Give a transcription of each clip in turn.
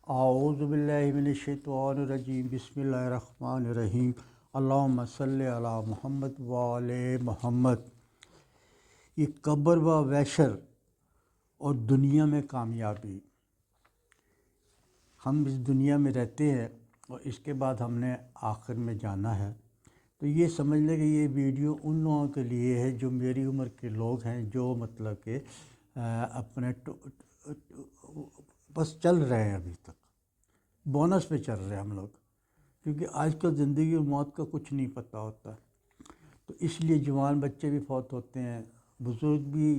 اعوذ باللہ من الشیطان الرجیم، بسم اللہ الرحمن الرحیم، اللہم صلی علی محمد وعلی محمد۔ یہ قبر و ویشر اور دنیا میں کامیابی، ہم اس دنیا میں رہتے ہیں اور اس کے بعد ہم نے آخر میں جانا ہے، تو یہ سمجھ لیں کہ یہ ویڈیو ان لوگوں کے لیے ہے جو میری عمر کے لوگ ہیں، جو مطلب کہ اپنے بس چل رہے ہیں، ابھی تک بونس پہ چل رہے ہیں ہم لوگ، کیونکہ آج کل زندگی اور موت کا کچھ نہیں پتہ ہوتا، تو اس لیے جوان بچے بھی فوت ہوتے ہیں، بزرگ بھی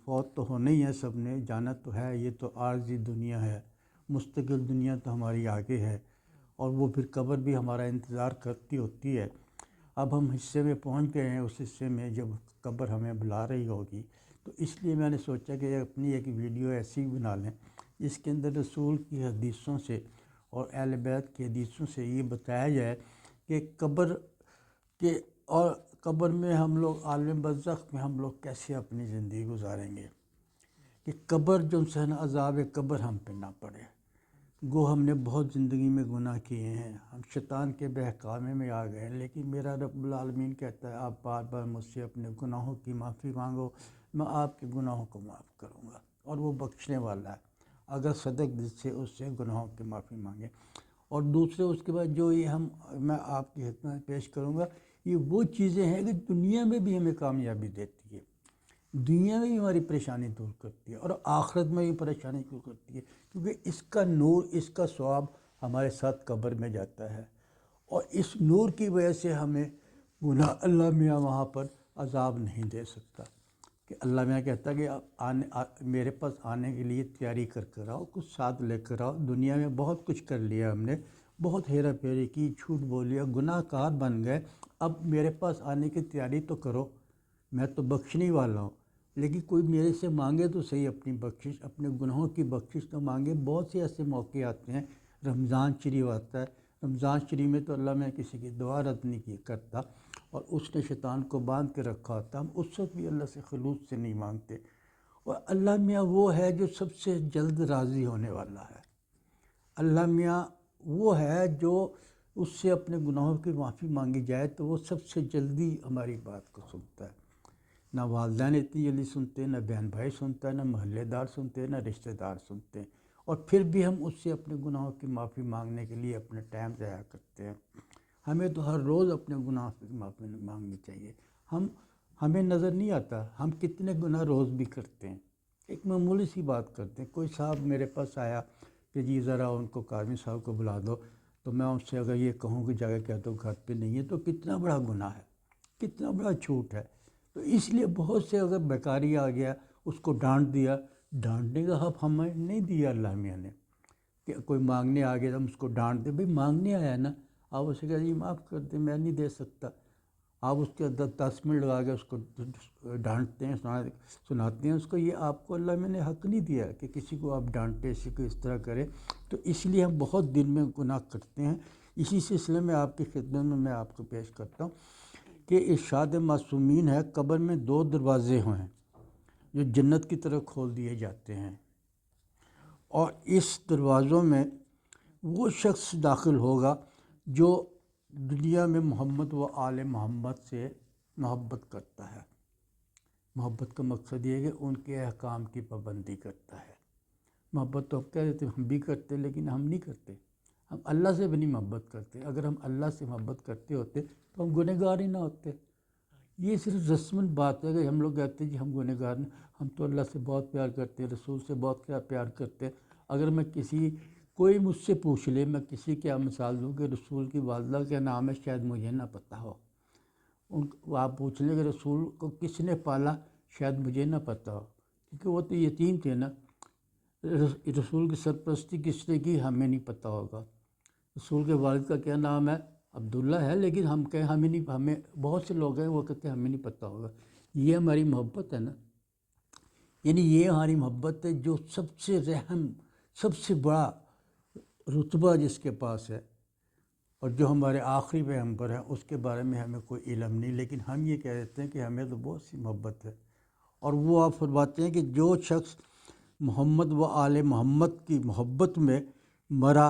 فوت تو ہونے ہی ہیں، سب نے جانا تو ہے، یہ تو عارضی دنیا ہے، مستقل دنیا تو ہماری آگے ہے، اور وہ پھر قبر بھی ہمارا انتظار کرتی ہوتی ہے۔ اب ہم حصے میں پہنچ گئے ہیں، اس حصے میں جب قبر ہمیں بلا رہی ہوگی، تو اس لیے میں نے سوچا کہ اپنی ایک ویڈیو ایسی بنا لیں جس کے اندر رسول کی حدیثوں سے اور اہل بیت کی حدیثوں سے یہ بتایا جائے کہ قبر کے اور قبر میں ہم لوگ عالم برزخ میں ہم لوگ کیسے اپنی زندگی گزاریں گے، کہ قبر جو سہنا عذاب قبر ہم پہ نہ پڑے۔ گو ہم نے بہت زندگی میں گناہ کیے ہیں، ہم شیطان کے بہکامے میں آ گئے ہیں، لیکن میرا رب العالمین کہتا ہے آپ بار بار مجھ سے اپنے گناہوں کی معافی مانگو، میں آپ کے گناہوں کو معاف کروں گا، اور وہ بخشنے والا ہے اگر صدق دل سے اس سے گناہوں کی معافی مانگے۔ اور دوسرے اس کے بعد جو یہ میں آپ کی خدمت میں پیش کروں گا، یہ وہ چیزیں ہیں کہ دنیا میں بھی ہمیں کامیابی دیتی ہے، دنیا میں بھی ہماری پریشانی دور کرتی ہے، اور آخرت میں بھی پریشانی دور کرتی ہے، کیونکہ اس کا نور، اس کا ثواب ہمارے ساتھ قبر میں جاتا ہے، اور اس نور کی وجہ سے ہمیں گناہ اللہ میاں وہاں پر عذاب نہیں دے سکتا، کہ اللہ میاں کہتا ہے کہ میرے پاس آنے کے لیے تیاری کر کر آؤ، کچھ ساتھ لے کر آؤ، دنیا میں بہت کچھ کر لیا ہم نے، بہت ہیرا پھیری کی، جھوٹ بولیا، گناہ کار بن گئے، اب میرے پاس آنے کی تیاری تو کرو، میں تو بخشنے والا ہوں، لیکن کوئی میرے سے مانگے تو صحیح اپنی بخشش، اپنے گناہوں کی بخشش تو مانگے۔ بہت سے ایسے موقع آتے ہیں، رمضان شریف آتا ہے، رمضان شریف میں تو اللہ میں کسی کی دعا رد نہیں کرتا، اور اس نے شیطان کو باندھ کے رکھا ہوتا، ہم اس وقت بھی اللہ سے خلوص سے نہیں مانگتے، اور اللہ میاں وہ ہے جو سب سے جلد راضی ہونے والا ہے، اللہ میاں وہ ہے جو اس سے اپنے گناہوں کی معافی مانگی جائے تو وہ سب سے جلدی ہماری بات کو سنتا ہے۔ نہ والدین اتنی جلدی سنتے ہیں، نہ بہن بھائی سنتا ہے، نہ محلے دار سنتے ہیں، نہ رشتہ دار سنتے ہیں، اور پھر بھی ہم اس سے اپنے گناہوں کی معافی مانگنے کے لیے اپنا ٹائم ضائع کرتے ہیں۔ ہمیں تو ہر روز اپنے گناہ کی معافی مانگنی چاہیے۔ ہمیں نظر نہیں آتا ہم کتنے گناہ روز بھی کرتے ہیں، ایک معمولی سی بات کرتے ہیں۔ کوئی صاحب میرے پاس آیا کہ جی ذرا ان کو کاظمی صاحب کو بلا دو، تو میں ان سے اگر یہ کہوں کہ جگہ کہہ دو گھر پہ نہیں ہے، تو کتنا بڑا گناہ ہے، کتنا بڑا جھوٹ ہے۔ تو اس لیے بہت سے اگر بیکاری آ گیا، اس کو ڈانٹ دیا، ڈانٹنے کا حق ہمیں نہیں دیا اللہ میاں نے، کہ کوئی مانگنے آ گیا تو ہم اس کو ڈانٹ دیں، بھئی مانگنے آیا نا، آپ اسے کہہ جی معاف کر دیں، میں نہیں دے سکتا، آپ اس کے 10 منٹ لگا کے اس کو ڈانٹتے ہیں، سناتے ہیں اس کو، یہ آپ کو اللہ میں نے حق نہیں دیا کہ کسی کو آپ ڈانٹیں، کسی کو اس طرح کریں۔ تو اس لیے ہم بہت دن میں گناہ کرتے ہیں۔ اسی سلسلے میں آپ کی خدمت میں آپ کو پیش کرتا ہوں کہ ارشاد معصومین ہے، قبر میں 2 دروازے ہیں جو جنت کی طرف کھول دیے جاتے ہیں، اور اس دروازوں میں وہ شخص داخل ہوگا جو دنیا میں محمد و آل محمد سے محبت کرتا ہے۔ محبت کا مقصد یہ ہے کہ ان کے احکام کی پابندی کرتا ہے۔ محبت تو ہم کہہ دیتے ہیں ہم بھی کرتے، لیکن ہم نہیں کرتے، ہم اللہ سے بھی نہیں محبت کرتے۔ اگر ہم اللہ سے محبت کرتے ہوتے تو ہم گنہگار ہی نہ ہوتے۔ یہ صرف رسماً بات ہے کہ ہم لوگ کہتے ہیں کہ ہم گنہگار ہیں، ہم تو اللہ سے بہت پیار کرتے ہیں، رسول سے بہت پیار کرتے ہیں۔ اگر میں کوئی مجھ سے پوچھ لے، میں کسی کیا مثال دوں کہ رسول کی والدہ کیا نام ہے، شاید مجھے نہ پتہ ہو، آپ پوچھ لیں کہ رسول کو کس نے پالا، شاید مجھے نہ پتہ ہو، کیونکہ وہ تو یتیم تھے نا۔ رسول کی سرپرستی کس نے کی، ہمیں نہیں پتہ ہوگا۔ رسول کے والد کا کیا نام ہے، عبداللہ ہے، لیکن ہمیں بہت سے لوگ ہیں وہ کہتے ہیں ہمیں نہیں پتہ ہوگا۔ یہ ہماری محبت ہے نا، یعنی یہ ہماری محبت ہے جو سب سے رحم، سب سے بڑا رتبہ جس کے پاس ہے، اور جو ہمارے آخری پیغمبر ہیں اس کے بارے میں ہمیں کوئی علم نہیں، لیکن ہم یہ کہہ دیتے ہیں کہ ہمیں تو بہت سی محبت ہے۔ اور وہ آپ فرماتے ہیں کہ جو شخص محمد و آل محمد کی محبت میں مرا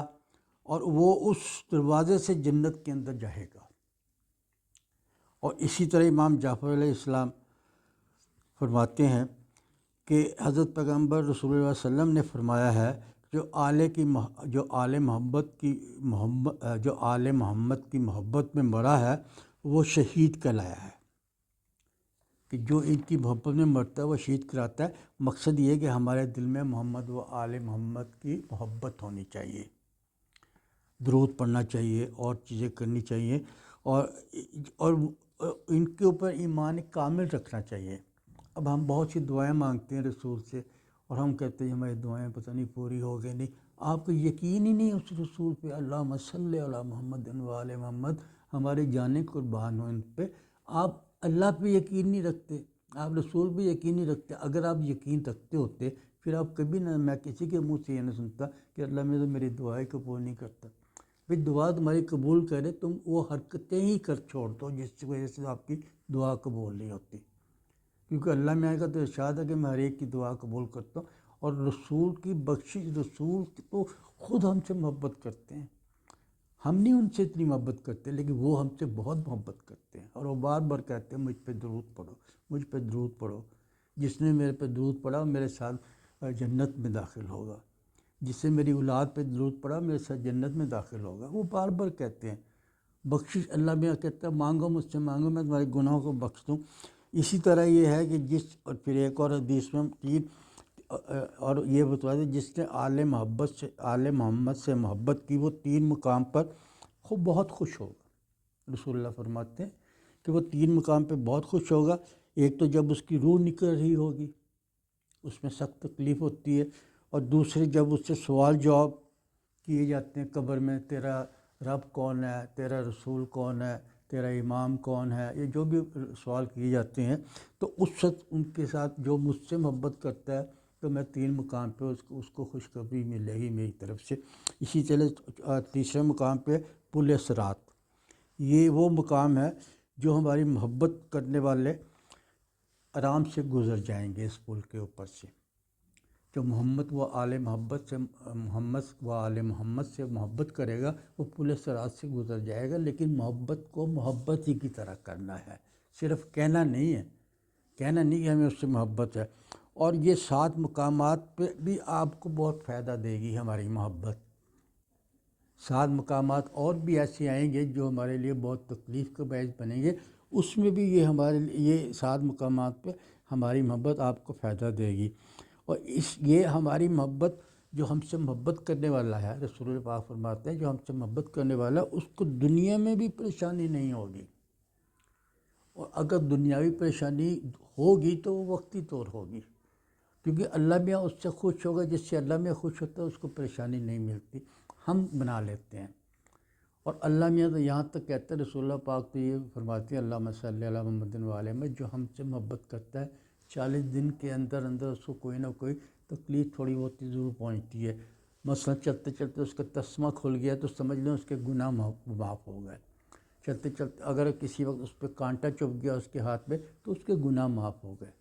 اور وہ اس دروازے سے جنت کے اندر جائے گا۔ اور اسی طرح امام جعفر علیہ السلام فرماتے ہیں کہ حضرت پیغمبر رسول اللہ صلی اللہ علیہ وسلم نے فرمایا ہے جو آل محمد کی محبت میں مرا ہے وہ شہید کہلایا ہے، کہ جو ان کی محبت میں مرتا ہے وہ شہید کراتا ہے۔ مقصد یہ ہے کہ ہمارے دل میں محمد و آل محمد کی محبت ہونی چاہیے، درود پڑھنا چاہیے اور چیزیں کرنی چاہیے، اور ان کے اوپر ایمان کامل رکھنا چاہیے۔ اب ہم بہت سی دعائیں مانگتے ہیں رسول سے اور ہم کہتے ہیں ہماری دعائیں پتہ نہیں پوری ہو گئی، نہیں، آپ کو یقین ہی نہیں اس رسول پہ، اللہم صلی علی محمد و آل محمد، ہماری جانیں قربان ہوں ان پہ۔ آپ اللہ پہ یقین نہیں رکھتے، آپ رسول پہ یقین نہیں رکھتے۔ اگر آپ یقین رکھتے ہوتے پھر آپ کبھی نہ، میں کسی کے منہ سے یہ نہ سنتا کہ اللہ میں تو میری دعائیں قبول نہیں کرتا۔ پھر دعا تمہاری قبول کرے، تم وہ حرکتیں ہی کر چھوڑ دو جس کی وجہ سے آپ کی دعا قبول نہیں ہوتی، کیونکہ اللہ میں کا تو ارشاد ہے کہ میں ہر ایک کی دعا قبول کرتا ہوں۔ اور رسول کی بخشش، رسول تو خود ہم سے محبت کرتے ہیں، ہم نہیں ان سے اتنی محبت کرتے لیکن وہ ہم سے بہت محبت کرتے ہیں، اور وہ بار بار کہتے ہیں مجھ پہ درود پڑھو، مجھ پہ درود پڑھو، جس نے میرے پہ درود پڑھا وہ میرے ساتھ جنت میں داخل ہوگا، جس سے میری اولاد پہ درود پڑھا میرے ساتھ جنت میں داخل ہوگا۔ وہ بار بار کہتے ہیں بخشش، اللہ میں کہتا ہے مانگو مجھ سے، مانگو میں تمہارے گناہوں کو بخش دوں۔ اسی طرح یہ ہے کہ اور پھر ایک اور حدیث میں اور یہ بتوا دیں جس نے آل محمد سے محبت کی وہ 3 مقام پر بہت خوش ہوگا۔ رسول اللہ فرماتے ہیں کہ وہ 3 مقام پہ بہت خوش ہوگا۔ ایک تو جب اس کی روح نکل رہی ہوگی، اس میں سخت تکلیف ہوتی ہے، اور دوسرے جب اس سے سوال جواب کیے جاتے ہیں قبر میں، تیرا رب کون ہے، تیرا رسول کون ہے، تیرا امام کون ہے، یہ جو بھی سوال کیے جاتے ہیں، تو اس وقت ان کے ساتھ جو مجھ سے محبت کرتا ہے تو میں 3 مقام پہ اس کو خوشخبری ملے گی میری طرف سے۔ اسی طرح تیسرے مقام پہ پل صراط، یہ وہ مقام ہے جو ہماری محبت کرنے والے آرام سے گزر جائیں گے اس پل کے اوپر سے۔ جو محمد و آل محمد سے محبت کرے گا وہ پل صراط سے گزر جائے گا، لیکن محبت کو محبت ہی کی طرح کرنا ہے، صرف کہنا نہیں ہے، کہنا نہیں کہ ہمیں اس سے محبت ہے۔ اور یہ 7 مقامات پہ بھی آپ کو بہت فائدہ دے گی ہماری محبت۔ 7 مقامات اور بھی ایسے آئیں گے جو ہمارے لیے بہت تکلیف کا باعث بنیں گے، اس میں بھی یہ 7 مقامات پہ ہماری محبت آپ کو فائدہ دے گی۔ اور یہ ہماری محبت، جو ہم سے محبت کرنے والا ہے، رسول اللہ پاک فرماتے ہیں جو ہم سے محبت کرنے والا ہے اس کو دنیا میں بھی پریشانی نہیں ہوگی، اور اگر دنیاوی پریشانی ہوگی تو وہ وقتی طور ہوگی، کیونکہ اللہ میاں اس سے خوش ہوگا، جس سے اللہ میاں خوش ہوتا ہے اس کو پریشانی نہیں ملتی، ہم بنا لیتے ہیں۔ اور اللہ میاں تو یہاں تک کہتا ہے، رسول اللہ پاک تو یہ فرماتے ہیں اللہم صلی علی محمد و آل محمد، جو ہم سے محبت کرتا ہے 40 دن کے اندر اس کو کوئی نہ کوئی تکلیف تھوڑی بہت ضرور پہنچتی ہے۔ مثلا چلتے چلتے اس کا تسمہ کھل گیا تو سمجھ لیں اس کے گناہ معاف ہو گئے، چلتے چلتے اگر کسی وقت اس پہ کانٹا چبھ گیا اس کے ہاتھ میں تو اس کے گناہ معاف ہو گئے۔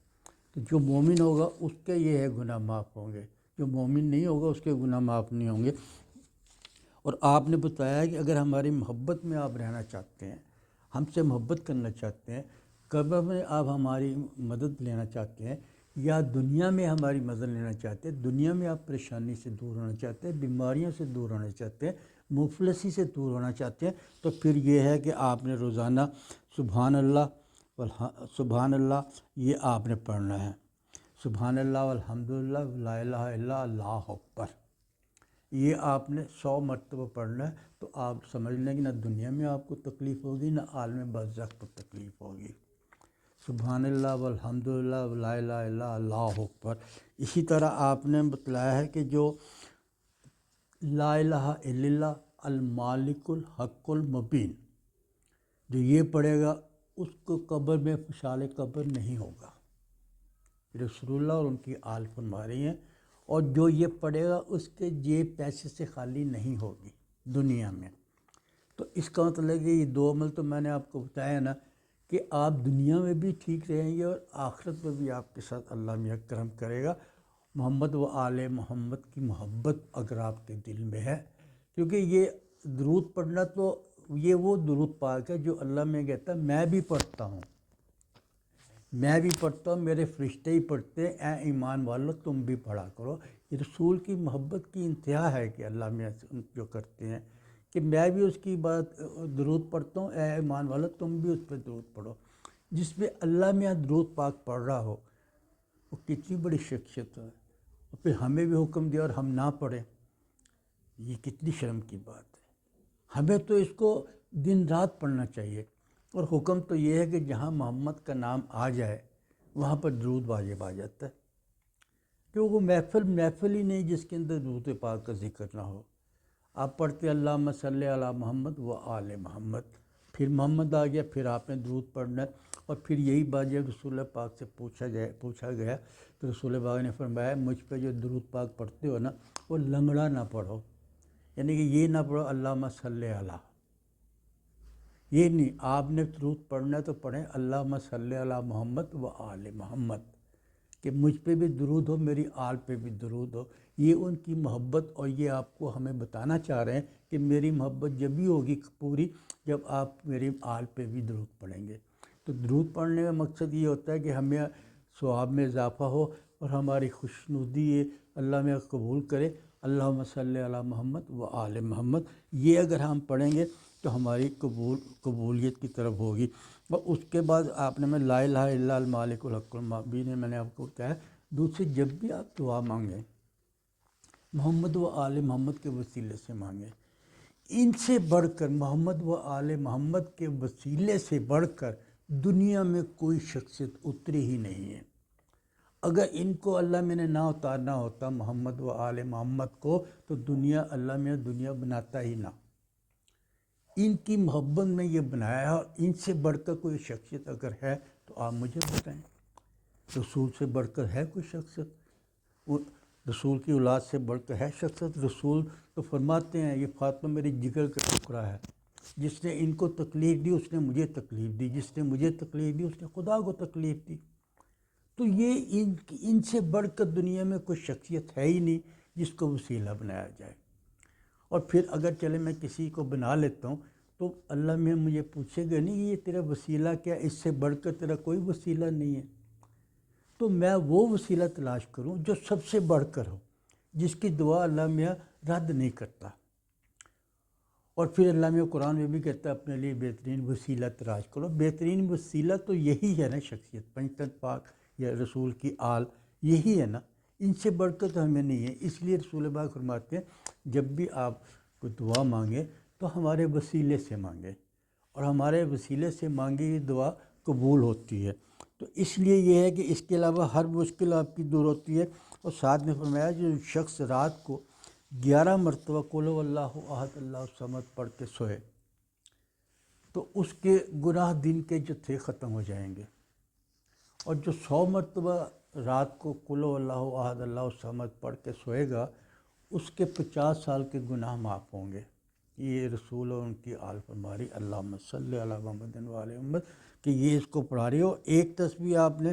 تو جو مومن ہوگا اس کے یہ ہے گناہ معاف ہوں گے، جو مومن نہیں ہوگا اس کے گناہ معاف نہیں ہوں گے۔ اور آپ نے بتایا کہ اگر ہماری محبت میں آپ رہنا چاہتے ہیں، ہم سے محبت کرنا چاہتے ہیں، قبر میں آپ ہماری مدد لینا چاہتے ہیں، یا دنیا میں ہماری مدد لینا چاہتے ہیں، دنیا میں آپ پریشانی سے دور ہونا چاہتے ہیں، بیماریوں سے دور ہونا چاہتے ہیں، مفلسی سے دور ہونا چاہتے ہیں، تو پھر یہ ہے کہ آپ نے روزانہ سبحان اللہ یہ آپ نے پڑھنا ہے، سبحان اللہ والحمدللہ لا الہ الا اللہ اکبر، یہ آپ نے 100 مرتبہ پڑھنا ہے، تو آپ سمجھ لیں کہ نہ دنیا میں آپ کو تکلیف ہوگی نہ عالم برزخ کو تکلیف ہوگی۔ سبحان اللہ والحمدللہ لا الہ الا اللہ اکبر۔ اسی طرح آپ نے بتلایا ہے کہ جو لا الہ الا اللہ المالک الحق المبین، جو یہ پڑھے گا اس کو قبر میں فشال قبر نہیں ہوگا، رسول اللہ اور ان کی آل فرما رہی ہیں، اور جو یہ پڑھے گا اس کے جیب پیسے سے خالی نہیں ہوگی دنیا میں۔ تو اس کا مطلب ہے کہ یہ 2 عمل تو میں نے آپ کو بتایا نا کہ آپ دنیا میں بھی ٹھیک رہیں گے اور آخرت میں بھی آپ کے ساتھ اللہ میاں کرم کرے گا، محمد و آل محمد کی محبت اگر آپ کے دل میں ہے، کیونکہ یہ درود پڑھنا تو یہ وہ درود پاک ہے جو اللہ میں کہتا ہے میں بھی پڑھتا ہوں، میں بھی پڑھتا ہوں، میرے فرشتے ہی پڑھتے ہیں، اے ایمان والو تم بھی پڑھا کرو۔ یہ رسول کی محبت کی انتہا ہے کہ اللہ میں جو کرتے ہیں کہ میں بھی اس کی بات درود پڑھتا ہوں، اے ایمان والو تم بھی اس پہ درود پڑھو۔ جس پہ اللہ میں درود پاک پڑھ رہا ہو وہ کتنی بڑی شخصیت ہے، اور پھر ہمیں بھی حکم دیا اور ہم نہ پڑھیں، یہ کتنی شرم کی بات ہے۔ ہمیں تو اس کو دن رات پڑھنا چاہیے، اور حکم تو یہ ہے کہ جہاں محمد کا نام آ جائے وہاں پر درود واجب آ جاتا ہے، کیونکہ وہ محفل ہی نہیں جس کے اندر درود پاک کا ذکر نہ ہو۔ آپ پڑھتے اللہم صلی علی محمد و آل محمد، پھر محمد آ گیا، پھر آپ نے درود پڑھنا ہے، اور پھر یہی بات جب رسول اللہ پاک سے پوچھا گیا تو رسول پاک نے فرمایا مجھ پہ جو درود پاک پڑھتے ہو نا وہ لنگڑا نہ پڑھو، یعنی کہ یہ نہ پڑھو اللہم صلی علی، یہ نہیں، آپ نے درود پڑھنا ہے تو پڑھیں اللہم صلی علی محمد و آل محمد، کہ مجھ پہ بھی درود ہو، میری آل پہ بھی درود ہو۔ یہ ان کی محبت، اور یہ آپ کو ہمیں بتانا چاہ رہے ہیں کہ میری محبت جب بھی ہوگی پوری جب آپ میری آل پہ بھی درود پڑھیں گے۔ تو درود پڑھنے کا مقصد یہ ہوتا ہے کہ ہمیں ثواب میں اضافہ ہو اور ہماری خوشنودی یہ اللہ میں قبول کرے۔ اللہم صلی علی محمد و آل محمد، یہ اگر ہم پڑھیں گے تو ہماری قبولیت کی طرف ہوگی۔ اور اس کے بعد آپ نے میں لا الہ الا المالک الحق المبین نے میں نے آپ کو بتایا، دوسری جب بھی آپ دعا مانگیں محمد و آل محمد کے وسیلے سے مانگیں، ان سے بڑھ کر محمد و آل محمد کے وسیلے سے بڑھ کر دنیا میں کوئی شخصیت اتری ہی نہیں ہے۔ اگر ان کو اللہ میں نے نہ اتارنا ہوتا محمد و آل محمد کو تو دنیا اللہ میں دنیا بناتا ہی نہ۔ ان کی محبت میں یہ بنایا ہے، اور ان سے بڑھ کر کوئی شخصیت اگر ہے تو آپ مجھے بتائیں، رسول سے بڑھ کر ہے کوئی شخصیت؟ وہ رسول کی اولاد سے بڑھ کر ہے شخصیت؟ رسول تو فرماتے ہیں یہ فاطمہ میری جگر کا ٹکڑا ہے، جس نے ان کو تکلیف دی اس نے مجھے تکلیف دی، جس نے مجھے تکلیف دی اس نے خدا کو تکلیف دی۔ تو یہ ان سے بڑھ کر دنیا میں کوئی شخصیت ہے ہی نہیں جس کو وسیلہ بنایا جائے۔ اور پھر اگر چلے میں کسی کو بنا لیتا ہوں تو اللہ میں مجھے پوچھے گا نہیں یہ تیرا وسیلہ کیا، اس سے بڑھ کر تیرا کوئی وسیلہ نہیں ہے، تو میں وہ وسیلہ تلاش کروں جو سب سے بڑھ کر ہو، جس کی دعا اللہ میاں رد نہیں کرتا۔ اور پھر اللہ میاں قرآن میں بھی کہتا ہے اپنے لیے بہترین وسیلہ تلاش کرو۔ بہترین وسیلہ تو یہی ہے نا، شخصیت پنجتن پاک یا رسول کی آل، یہی ہے نا، ان سے بڑھ کر تو ہمیں نہیں ہے۔ اس لیے رسول پاک فرماتے ہیں جب بھی آپ کو دعا مانگے تو ہمارے وسیلے سے مانگے، اور ہمارے وسیلے سے مانگی یہ دعا قبول ہوتی ہے۔ تو اس لیے یہ ہے کہ اس کے علاوہ ہر مشکل آپ کی دور ہوتی ہے۔ اور ساتھ میں فرمایا جو شخص رات کو 11 مرتبہ قل هو اللہ احد اللہ الصمد پڑھ کے سوئے تو اس کے گناہ دن کے جو تھے ختم ہو جائیں گے، اور جو 100 مرتبہ رات کو قل هو اللہ احد اللہ الصمد پڑھ کے سوئے گا اس کے 50 سال کے گناہ معاف ہوں گے۔ یہ رسول اور ان کی آل فرما رہی اللہم صلی علی محمد و آل محمد کہ یہ اس کو پڑھا رہی ہو۔ ایک تسبیح آپ نے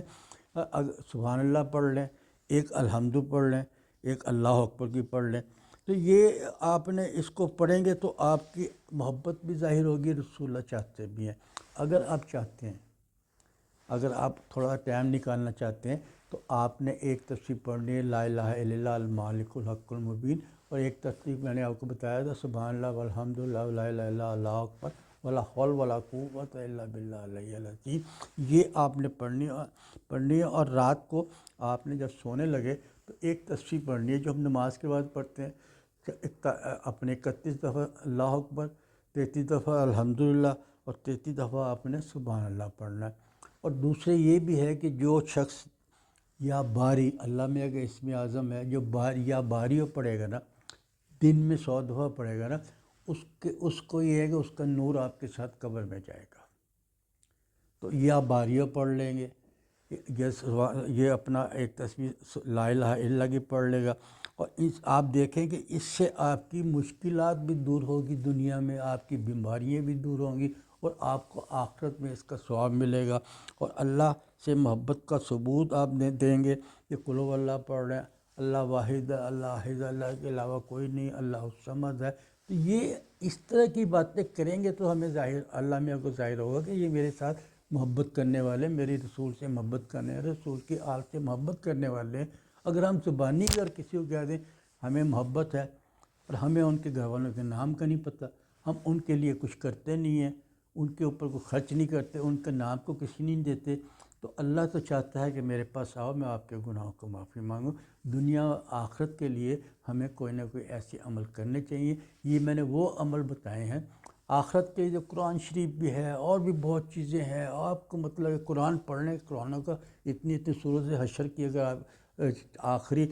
سبحان اللہ پڑھ لیں، ایک الحمد پڑھ لیں، ایک اللہ اکبر کی پڑھ لیں، تو یہ آپ نے اس کو پڑھیں گے تو آپ کی محبت بھی ظاہر ہوگی، رسول اللہ چاہتے بھی ہیں۔ اگر آپ چاہتے ہیں، اگر آپ تھوڑا ٹائم نکالنا چاہتے ہیں تو آپ نے ایک تسبیح پڑھنی ہے لا الہ الا اللہ المالک الحق المبین، اور ایک تسبیح میں نے آپ کو بتایا تھا سبحان اللہ والحمد للہ ولا الہ الا اللہ اللہ اکبر ولا حول ولا قوت الا باللہ العلی العظیم، یہ آپ نے پڑھنی ہے۔ اور رات کو آپ نے جب سونے لگے تو ایک تسبیح پڑھنی ہے جو ہم نماز کے بعد پڑھتے ہیں، اپنے 31 دفعہ اللہ اکبر، 33 دفعہ الحمدللہ، اور 33 دفعہ آپ نے سبحان اللہ پڑھنا ہے۔ اور دوسرے یہ بھی ہے کہ جو شخص یا باری، اللہ میں اگر اسم اعظم ہے، جو یا باریوں پڑھے گا نا، دن میں 100 دفعہ پڑھے گا نا، اس کو یہ ہے کہ اس کا نور آپ کے ساتھ قبر میں جائے گا۔ تو یا باریوں پڑھ لیں گے، یہ اپنا ایک تسبیح لا الہ الا اللہ کی پڑھ لے گا، اور آپ دیکھیں کہ اس سے آپ کی مشکلات بھی دور ہوگی، دنیا میں آپ کی بیماریاں بھی دور ہوں گی، اور آپ کو آخرت میں اس کا ثواب ملے گا، اور اللہ سے محبت کا ثبوت آپ دیں گے کہ قل هو اللہ پڑھ رہے ہیں، اللہ واحد ہے، اللہ احد، اللہ کے علاوہ کوئی نہیں، اللہ الصمد ہے۔ تو یہ اس طرح کی باتیں کریں گے تو ہمیں ظاہر اللہ میں کو ظاہر ہوگا کہ یہ میرے ساتھ محبت کرنے والے، میرے رسول سے محبت کرنے والے، رسول کی آل سے محبت کرنے والے ہیں۔ اگر ہم زبانی اگر کسی کو کہہ دیں ہمیں محبت ہے اور ہمیں ان کے گھر والوں کے نام کا نہیں پتہ، ہم ان کے لیے کچھ کرتے نہیں ہیں، ان کے اوپر کوئی خرچ نہیں کرتے، ان کے نام کو کسی نہیں دیتے، تو اللہ تو چاہتا ہے کہ میرے پاس آؤ، میں آپ کے گناہوں کو معافی مانگوں۔ دنیا و آخرت کے لیے ہمیں کوئی نہ کوئی ایسے عمل کرنے چاہیے۔ یہ میں نے وہ عمل بتائے ہیں۔ آخرت کے جو قرآن شریف بھی ہے اور بھی بہت چیزیں ہیں، آپ کو مطلب ہے قرآن پڑھنے، قرآن کا اتنی صورت حشر کی اگر آپ آخری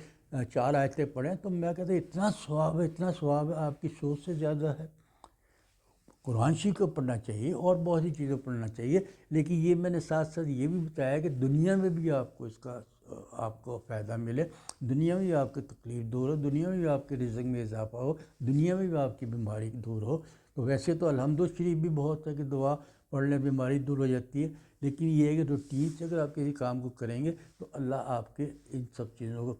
4 آیتیں پڑھیں تو میں کہتا ہوں اتنا ثواب ہے، اتنا ثواب ہے، آپ کی سوچ سے زیادہ ہے۔ قرآن شریف کو پڑھنا چاہیے اور بہت سی چیزیں پڑھنا چاہیے، لیکن یہ میں نے ساتھ ساتھ یہ بھی بتایا کہ دنیا میں بھی آپ کو اس کا آپ کو فائدہ ملے، دنیا میں بھی آپ کی تکلیف دور ہو، دنیا میں بھی آپ کے رزق میں اضافہ ہو، دنیا میں بھی آپ کی بیماری دور ہو۔ تو ویسے تو الحمد شریف بھی بہت ہے کہ دعا پڑھنے بیماری دور ہو جاتی ہے، لیکن یہ ہے کہ روٹین سے اگر آپ کسی کام کو کریں گے تو اللہ آپ کے ان سب چیزوں کو